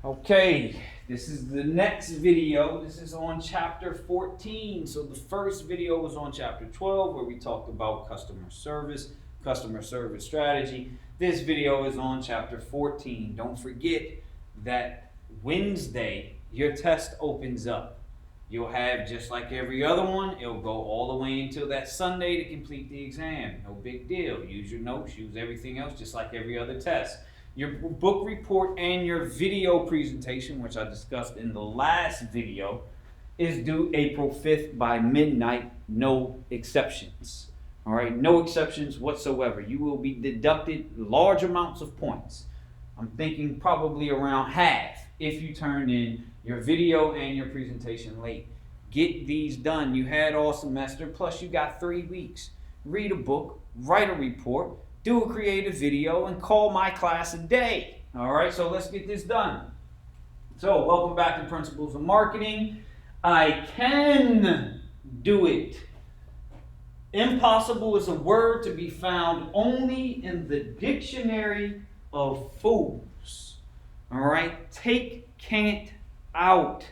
Okay, this is the next video. This is on chapter 14. So the first video was on chapter 12 where we talked about customer service strategy. This video is on chapter 14. Don't forget that Wednesday your test opens up. You'll have, just like every other one, it'll go all the way until that Sunday to complete the exam. No big deal. Use your notes, use everything else just like every other test. Your book report and your video presentation, which I discussed in the last video, is due April 5th by midnight. No exceptions. All right, no exceptions whatsoever. You will be deducted large amounts of points. I'm thinking probably around half if you turn in your video and your presentation late. Get these done. You had all semester, plus you got 3 weeks. Read a book, write a report, do a creative video, and call my class a day. All right, so let's get this done. So welcome back to Principles of Marketing. I can do it. Impossible is a word to be found only in the dictionary of fools. All right, take can't out.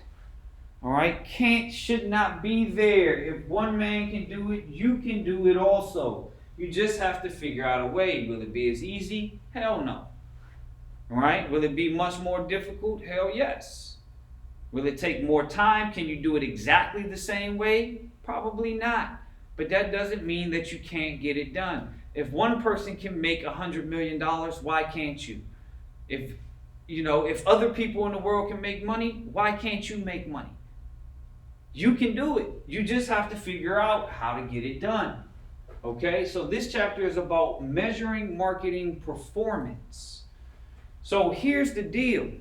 All right, can't should not be there. If one man can do it, you can do it also. You just have to figure out a way. Will it be as easy? Hell no. All right, will it be much more difficult? Hell yes. Will it take more time? Can you do it exactly the same way? Probably not. But that doesn't mean that you can't get it done. If one person can make $100 million, why can't you? If other people in the world can make money, why can't you make money? You can do it. You just have to figure out how to get it done. Okay, so this chapter is about measuring marketing performance. So here's the deal.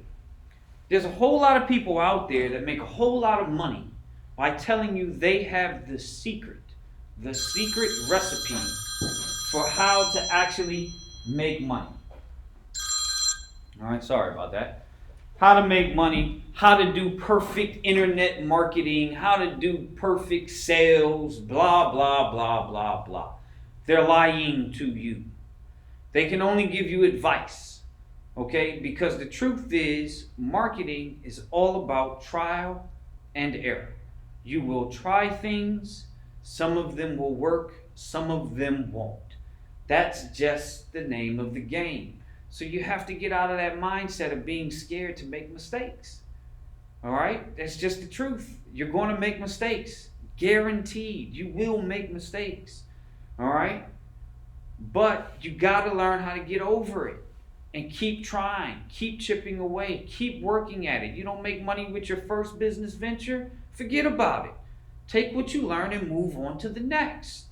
There's a whole lot of people out there that make a whole lot of money by telling you they have the secret recipe for how to actually make money. All right, sorry about that. How to make money, how to do perfect internet marketing, how to do perfect sales, blah, blah, blah, blah, blah. They're lying to you. They can only give you advice, okay? Because the truth is, marketing is all about trial and error. You will try things, some of them will work, some of them won't. That's just the name of the game. So you have to get out of that mindset of being scared to make mistakes. All right? That's just the truth. You're going to make mistakes. Guaranteed. You will make mistakes. All right? But you got to learn how to get over it and keep trying. Keep chipping away. Keep working at it. You don't make money with your first business venture? Forget about it. Take what you learn and move on to the next.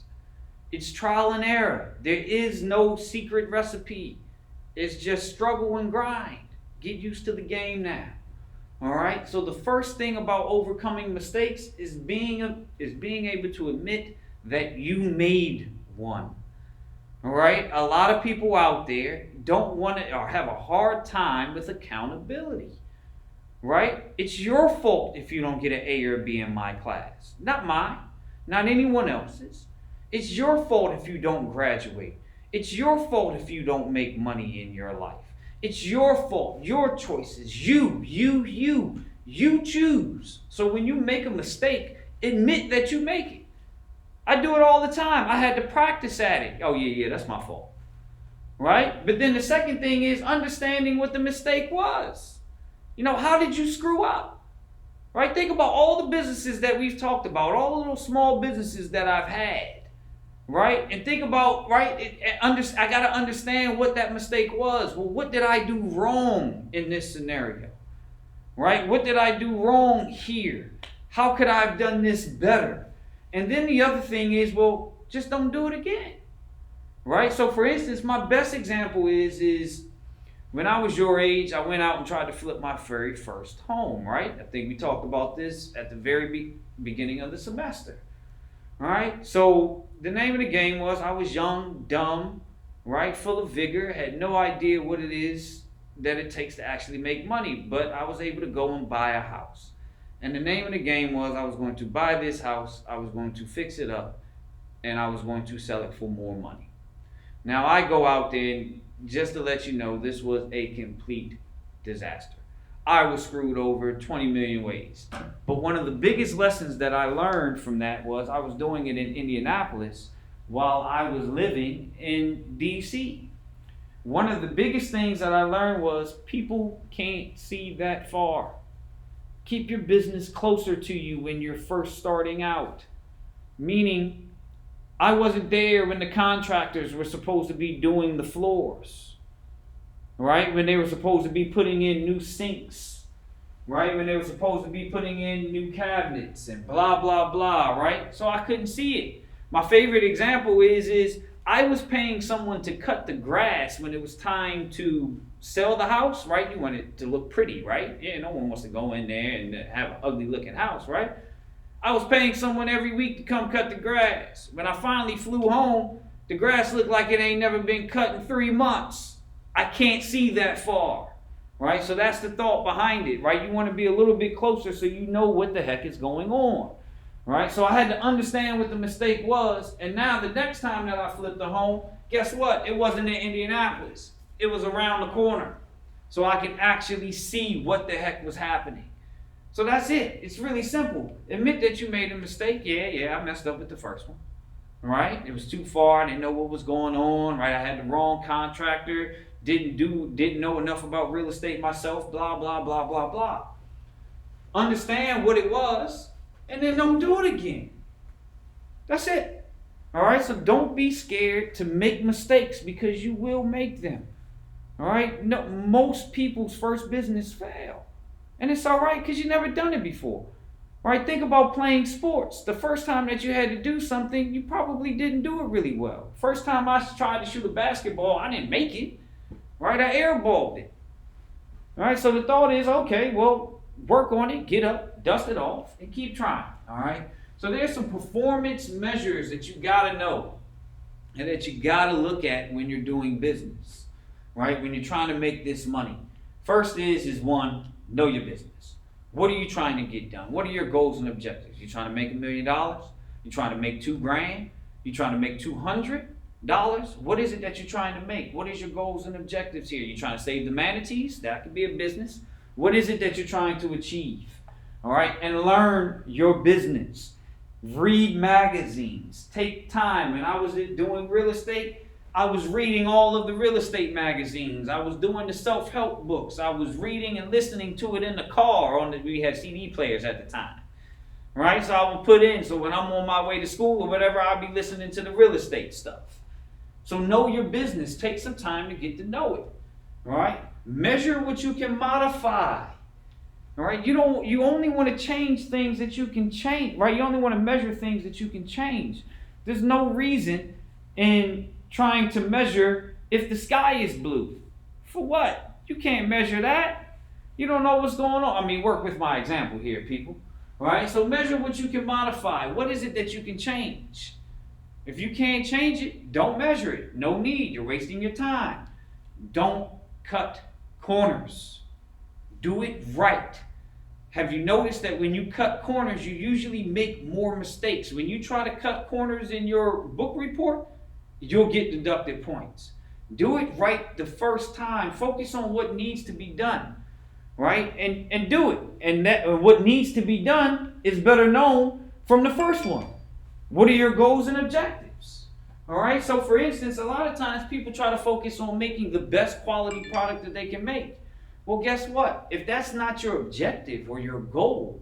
It's trial and error. There is no secret recipe. It's just struggle and grind. Get used to the game now. All right? So the first thing about overcoming mistakes is being able to admit that you made one. All right? A lot of people out there don't want to or have a hard time with accountability. Right? It's your fault if you don't get an A or a B in my class. Not mine. Not anyone else's. It's your fault if you don't graduate. It's your fault if you don't make money in your life. It's your fault, your choices. You choose. So when you make a mistake, admit that you make it. I do it all the time. I had to practice at it. Oh, yeah, that's my fault. Right? But then the second thing is understanding what the mistake was. How did you screw up? Right? Think about all the businesses that we've talked about, all the little small businesses that I've had. Right? And think about, right, I got to understand what that mistake was. Well, what did I do wrong in this scenario? Right? What did I do wrong here? How could I have done this better? And then the other thing is, well, just don't do it again. Right? So for instance, my best example is when I was your age, I went out and tried to flip my very first home, right? I think we talked about this at the very beginning of the semester. All right, so the name of the game was I was young, dumb, right, full of vigor, had no idea what it is that it takes to actually make money, but I was able to go and buy a house. And the name of the game was I was going to buy this house, I was going to fix it up, and I was going to sell it for more money. Now I go out there, and just to let you know, this was a complete disaster. I was screwed over 20 million ways. But one of the biggest lessons that I learned from that was I was doing it in Indianapolis while I was living in DC. One of the biggest things that I learned was people can't see that far. Keep your business closer to you when you're first starting out. Meaning, I wasn't there when the contractors were supposed to be doing the floors. Right? When they were supposed to be putting in new sinks. Right? When they were supposed to be putting in new cabinets and blah, blah, blah. Right? So I couldn't see it. My favorite example is I was paying someone to cut the grass when it was time to sell the house, right? You want it to look pretty, right? Yeah, no one wants to go in there and have an ugly looking house, right? I was paying someone every week to come cut the grass. When I finally flew home, the grass looked like it ain't never been cut in 3 months. I can't see that far, right? So that's the thought behind it, right? You want to be a little bit closer so you know what the heck is going on. Right, so I had to understand what the mistake was, and now the next time that I flipped the home, guess what? It wasn't in Indianapolis. It was around the corner. So I could actually see what the heck was happening. So that's it. It's really simple. Admit that you made a mistake. Yeah, I messed up with the first one. Right? It was too far. I didn't know what was going on. Right? I had the wrong contractor. Didn't know enough about real estate myself. Blah, blah, blah, blah, blah. Understand what it was. And then don't do it again. That's it. All right? So don't be scared to make mistakes because you will make them. All right? No, most people's first business fail. And it's all right because you've never done it before. All right? Think about playing sports. The first time that you had to do something, you probably didn't do it really well. First time I tried to shoot a basketball, I didn't make it. Right? I airballed it. All right? So the thought is, okay, well, work on it, get up, dust it off, and keep trying, all right? So there's some performance measures that you got to know and that you got to look at when you're doing business, right? When you're trying to make this money. First is one, know your business. What are you trying to get done? What are your goals and objectives? You trying to make $1 million? You trying to make $2,000? You trying to make $200? What is it that you're trying to make? What is your goals and objectives here? You trying to save the manatees? That could be a business. What is it that you're trying to achieve? All right, and learn your business. Read magazines. Take time. When I was doing real estate, I was reading all of the real estate magazines. I was doing the self-help books. I was reading and listening to it in the car. We had CD players at the time. Right, so I would put in. So when I'm on my way to school or whatever, I'll be listening to the real estate stuff. So know your business. Take some time to get to know it. All right. Measure what you can modify. All right, you only want to change things that you can change, right? You only want to measure things that you can change. There's no reason in trying to measure if the sky is blue. For what? You can't measure that. You don't know what's going on. I mean, work with my example here, people. All right, so measure what you can modify. What is it that you can change? If you can't change it, don't measure it. No need. You're wasting your time. Don't cut corners. Do it right. Have you noticed that when you cut corners, you usually make more mistakes? When you try to cut corners in your book report, you'll get deducted points. Do it right the first time. Focus on what needs to be done, right? And do it. And that what needs to be done is better known from the first one. What are your goals and objectives? All right. So, for instance, a lot of times people try to focus on making the best quality product that they can make. Well, guess what? If that's not your objective or your goal,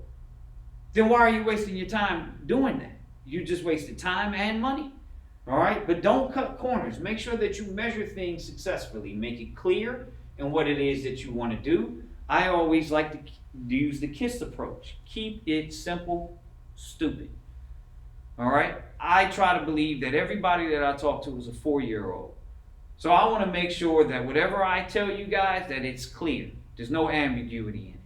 then why are you wasting your time doing that? You just wasted time and money. All right? But don't cut corners. Make sure that you measure things successfully. Make it clear in what it is that you want to do. I always like to use the KISS approach. Keep it simple, stupid. All right? I try to believe that everybody that I talk to is a 4-year-old. So I want to make sure that whatever I tell you guys, that it's clear. There's no ambiguity in it.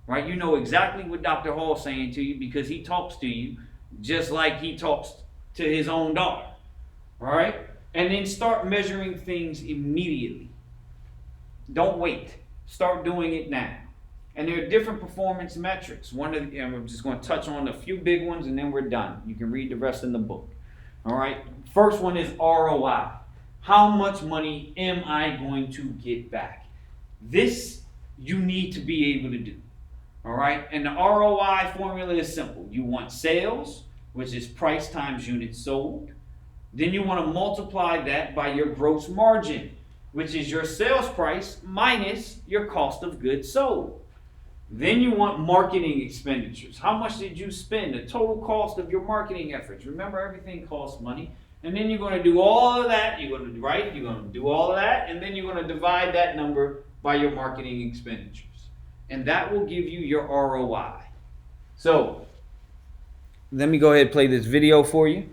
Right? You know exactly what Dr. Hall's saying to you because he talks to you just like he talks to his own daughter. All right? And then start measuring things immediately. Don't wait. Start doing it now. And there are different performance metrics. I'm just going to touch on a few big ones and then we're done. You can read the rest in the book. All right? First one is ROI. How much money am I going to get back? This you need to be able to do. All right, and the ROI formula is simple. You want sales, which is price times units sold. Then you want to multiply that by your gross margin, which is your sales price minus your cost of goods sold. Then you want marketing expenditures. How much did you spend? The total cost of your marketing efforts. Remember, everything costs money. And then you're going to do all of that. You're going to do all of that, and then you're going to divide that number by your marketing expenditures. And that will give you your ROI. So, let me go ahead and play this video for you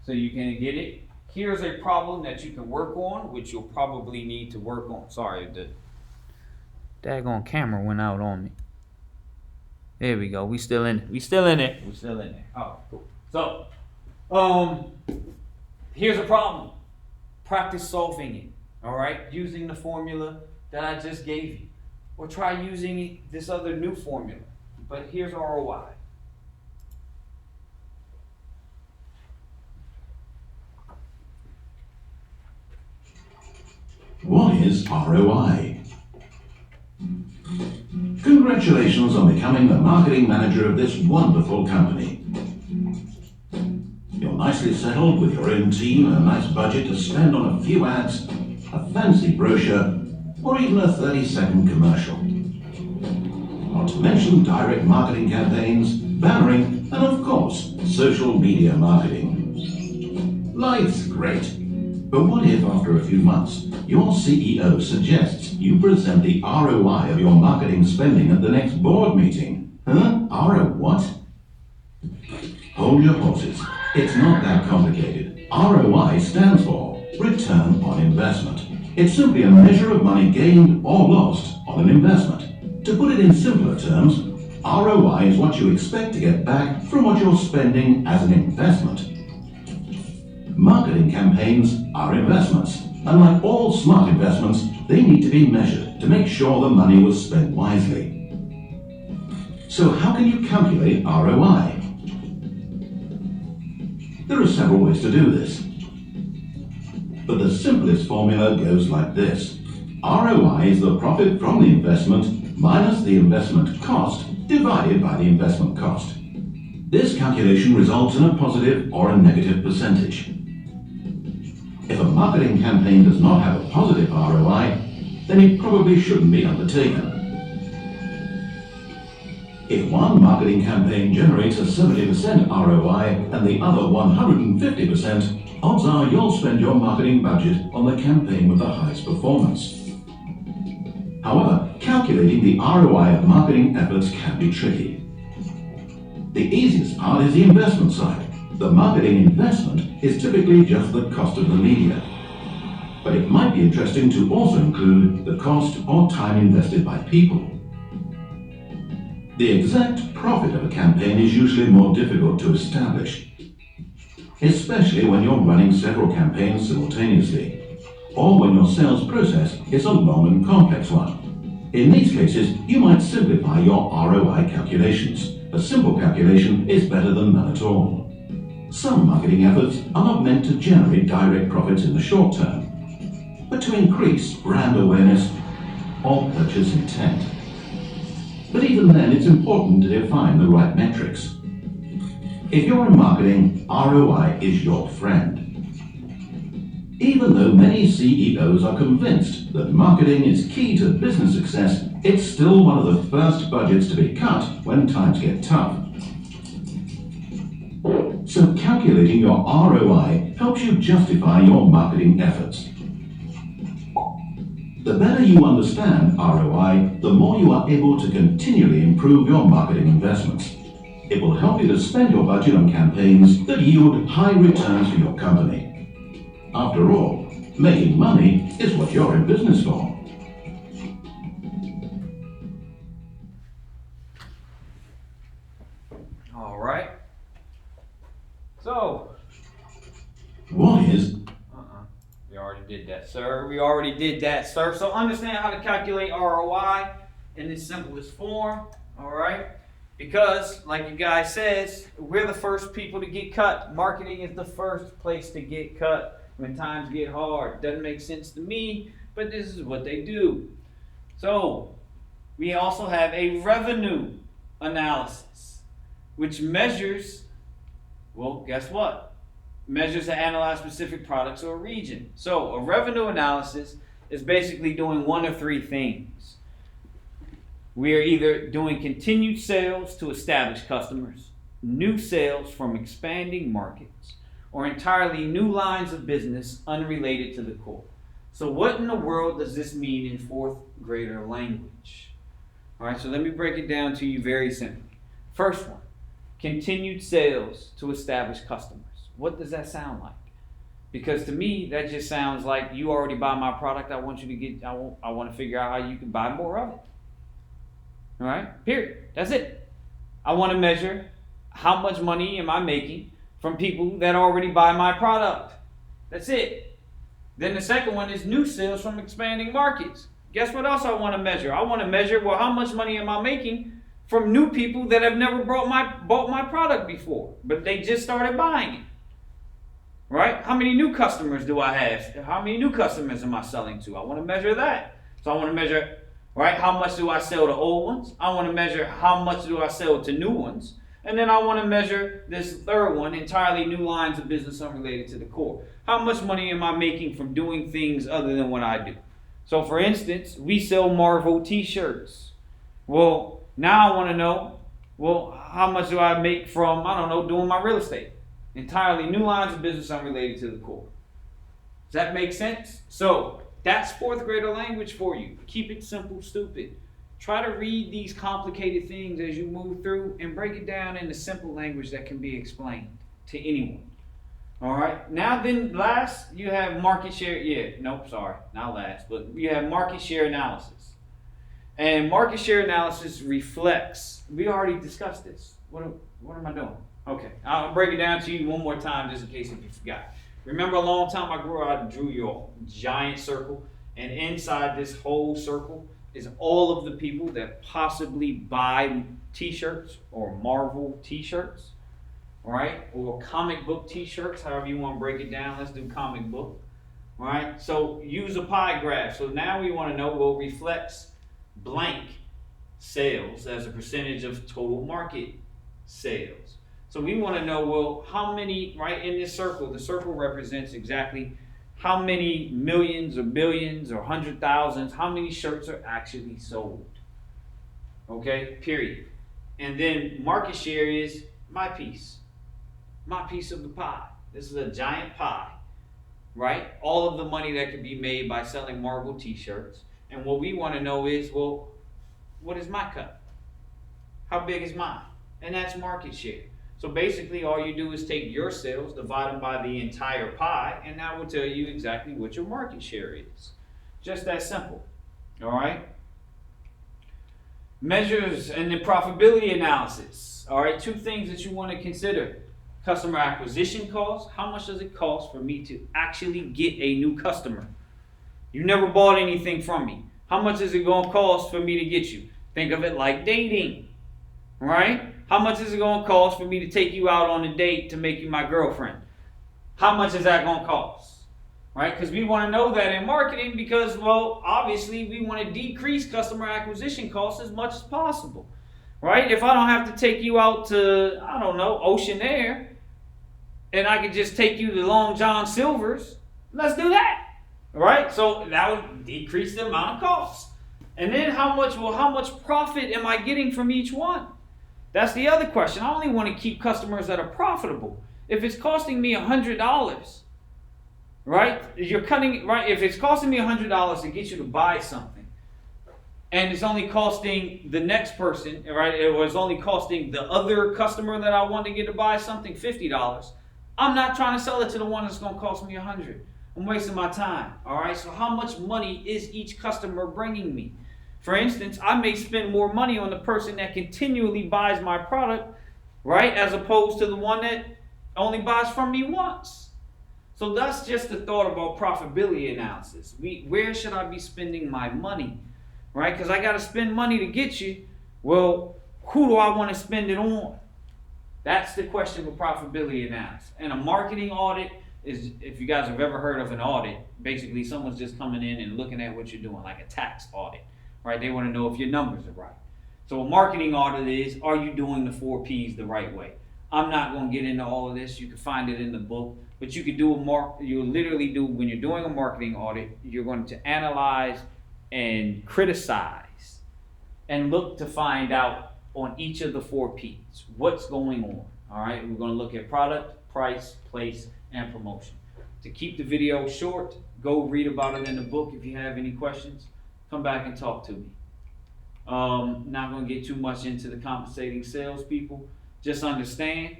so you can get it. Here's a problem that you can work on, which you'll probably need to work on. Sorry, the daggone camera went out on me. There we go. We still in it. Oh, cool. So, here's a problem. Practice solving it. All right, using the formula that I just gave you, or try using this other new formula. But here's ROI. What is ROI? Congratulations on becoming the marketing manager of this wonderful company. You're nicely settled with your own team and a nice budget to spend on a few ads, a fancy brochure, or even a 30-second commercial. Not to mention direct marketing campaigns, bannering, and of course, social media marketing. Life's great. But what if after a few months, your CEO suggests you present the ROI of your marketing spending at the next board meeting? Huh? what? Hold your horses. It's not that complicated. ROI stands for Return on Investment. It's simply a measure of money gained or lost on an investment. To put it in simpler terms, ROI is what you expect to get back from what you're spending as an investment. Marketing campaigns are investments, and like all smart investments, they need to be measured to make sure the money was spent wisely. So how can you calculate ROI? There are several ways to do this, but the simplest formula goes like this. ROI is the profit from the investment minus the investment cost divided by the investment cost. This calculation results in a positive or a negative percentage. If a marketing campaign does not have a positive ROI, then it probably shouldn't be undertaken. If one marketing campaign generates a 70% ROI and the other 150%, odds are you'll spend your marketing budget on the campaign with the highest performance. However, calculating the ROI of marketing efforts can be tricky. The easiest part is the investment side. The marketing investment is typically just the cost of the media. But it might be interesting to also include the cost or time invested by people. The exact profit of a campaign is usually more difficult to establish, especially when you're running several campaigns simultaneously, or when your sales process is a long and complex one. In these cases, you might simplify your ROI calculations. A simple calculation is better than none at all. Some marketing efforts are not meant to generate direct profits in the short term, but to increase brand awareness or purchase intent. But even then, it's important to define the right metrics. If you're in marketing, ROI is your friend. Even though many CEOs are convinced that marketing is key to business success, it's still one of the first budgets to be cut when times get tough. So calculating your ROI helps you justify your marketing efforts. The better you understand ROI, the more you are able to continually improve your marketing investments. It will help you to spend your budget on campaigns that yield high returns for your company. After all, making money is what you're in business for. All right. So, what is? We already did that, sir. So understand how to calculate ROI in its simplest form. All right. Because, like you guys says, we're the first people to get cut. Marketing is the first place to get cut when times get hard. Doesn't make sense to me, but this is what they do. So, We also have a revenue analysis, which measures, well, guess what? Measures to analyze specific products or region. So a revenue analysis is basically doing one of three things. We are either doing continued sales to established customers, new sales from expanding markets, or entirely new lines of business unrelated to the core. So what in the world does this mean in fourth grader language? All right, so let me break it down to you very simply. First one, continued sales to established customers. What does that sound like? Because to me, that just sounds like you already buy my product. I want you to get, I want to figure out how you can buy more of it. All right, period. That's it. I want to measure how much money am I making from people that already buy my product. That's it. Then the second one is new sales from expanding markets. Guess what else I want to measure? I want to measure, well, how much money am I making from new people that have never bought my product before, but they just started buying it. Right? How many new customers do I have? How many new customers am I selling to? I want to measure that. So I want to measure, right, how much do I sell to old ones? I want to measure how much do I sell to new ones? And then I want to measure this third one, entirely new lines of business unrelated to the core. How much money am I making from doing things other than what I do? So for instance, we sell Marvel t-shirts. Well, now I want to know, well, how much do I make from, I don't know, doing my real estate? Entirely new lines of business unrelated to the core. Does that make sense? So that's fourth grader language for you. Keep it simple, stupid. Try to read these complicated things as you move through and break it down into simple language that can be explained to anyone. All right. Now then, last, you have market share. Yeah, nope, sorry, not last, but you have market share analysis. And market share analysis reflects, we already discussed this. What am I doing? Okay, I'll break it down to you one more time just in case if you forgot. Remember a long time ago, I drew your giant circle, and inside this whole circle is all of the people that possibly buy t-shirts or Marvel t-shirts, all right, or comic book t-shirts, however you want to break it down. Let's do comic book, all right? So use a pie graph. So now we want to know what reflects blank sales as a percentage of total market sales. So we want to know, well, how many, right, in this circle, the circle represents exactly how many millions or billions or 100,000s, how many shirts are actually sold. Okay, period. And then market share is my piece of the pie. This is a giant pie, right? All of the money that could be made by selling Marvel t-shirts. And what we want to know is, well, what is my cut? How big is mine? And that's market share. So basically all you do is take your sales, divide them by the entire pie, and that will tell you exactly what your market share is. Just that simple. All right? Measures and the profitability analysis. All right, two things that you want to consider. Customer acquisition cost. How much does it cost for me to actually get a new customer? You never bought anything from me. How much is it going to cost for me to get you? Think of it like dating, right? How much is it going to cost for me to take you out on a date to make you my girlfriend? How much is that going to cost? Right? Because we want to know that in marketing because, well, obviously we want to decrease customer acquisition costs as much as possible. Right? If I don't have to take you out to, I don't know, Ocean Air, and I can just take you to Long John Silver's, let's do that. Right? So that would decrease the amount of cost. And then how much profit am I getting from each one? That's the other question. I only want to keep customers that are profitable. If it's costing me $100, right? You're cutting, right? If it's costing me $100 to get you to buy something, and it's only costing the next person, right? It was only costing the other customer that I want to get to buy something $50. I'm not trying to sell it to the one that's going to cost me $100. I'm wasting my time. All right. So how much money is each customer bringing me? For instance, I may spend more money on the person that continually buys my product, right, as opposed to the one that only buys from me once. So that's just the thought about profitability analysis. Where should I be spending my money, right? Because I got to spend money to get you. Well, who do I want to spend it on? That's the question of profitability analysis. And a marketing audit is, if you guys have ever heard of an audit, basically someone's just coming in and looking at what you're doing, like a tax audit. right? They want to know if your numbers are right. So a marketing audit is, are you doing the 4 Ps the right way? I'm not going to get into all of this. You can find it in the book, but you could do you literally do, when you're doing a marketing audit, you're going to analyze and criticize and look to find out on each of the 4 Ps, what's going on. All right, we're going to look at product, price, place, and promotion. To keep the video short, go read about it in the book. If you have any questions, come back and talk to me. Not going to get too much into the compensating salespeople. Just understand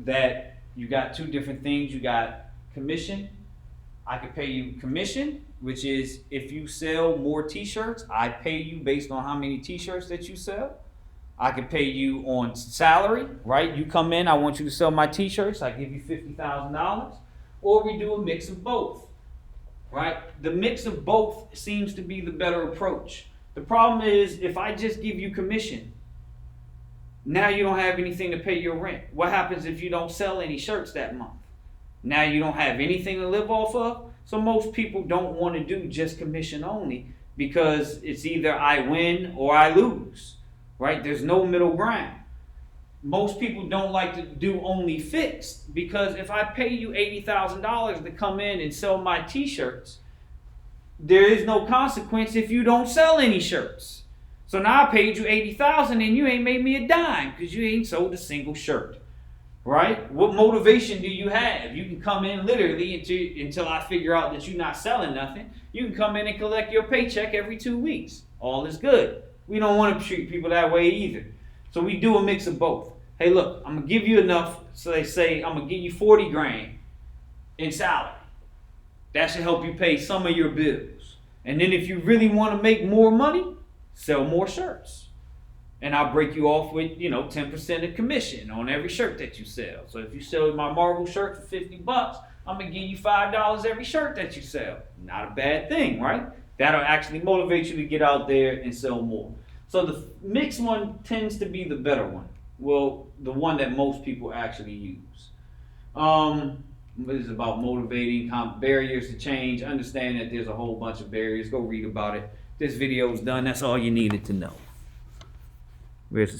that you got 2 different things. You got commission. I could pay you commission, which is if you sell more t-shirts, I pay you based on how many t-shirts that you sell. I could pay you on salary, right? You come in, I want you to sell my t-shirts, I give you $50,000. Or we do a mix of both, right? The mix of both seems to be the better approach. The problem is if I just give you commission, now you don't have anything to pay your rent. What happens if you don't sell any shirts that month? Now you don't have anything to live off of. So most people don't want to do just commission only because it's either I win or I lose, right? There's no middle ground. Most people don't like to do only fixed because if I pay you $80,000 to come in and sell my t-shirts, there is no consequence if you don't sell any shirts. So now I paid you $80,000 and you ain't made me a dime because you ain't sold a single shirt, right? What motivation do you have? You can come in literally until I figure out that you're not selling nothing. You can come in and collect your paycheck every 2 weeks. All is good. We don't want to treat people that way either. So we do a mix of both. Hey, look, I'm going to give you enough. So they say, I'm going to give you 40 grand in salary. That should help you pay some of your bills. And then if you really want to make more money, sell more shirts. And I'll break you off with, 10% of commission on every shirt that you sell. So if you sell my Marvel shirt for $50, I'm going to give you $5 every shirt that you sell. Not a bad thing, right? That'll actually motivate you to get out there and sell more. So the mixed one tends to be the better one. Well, the one that most people actually use. It's about motivating, barriers to change. Understand that there's a whole bunch of barriers. Go read about it. This video is done. That's all you needed to know. Where's the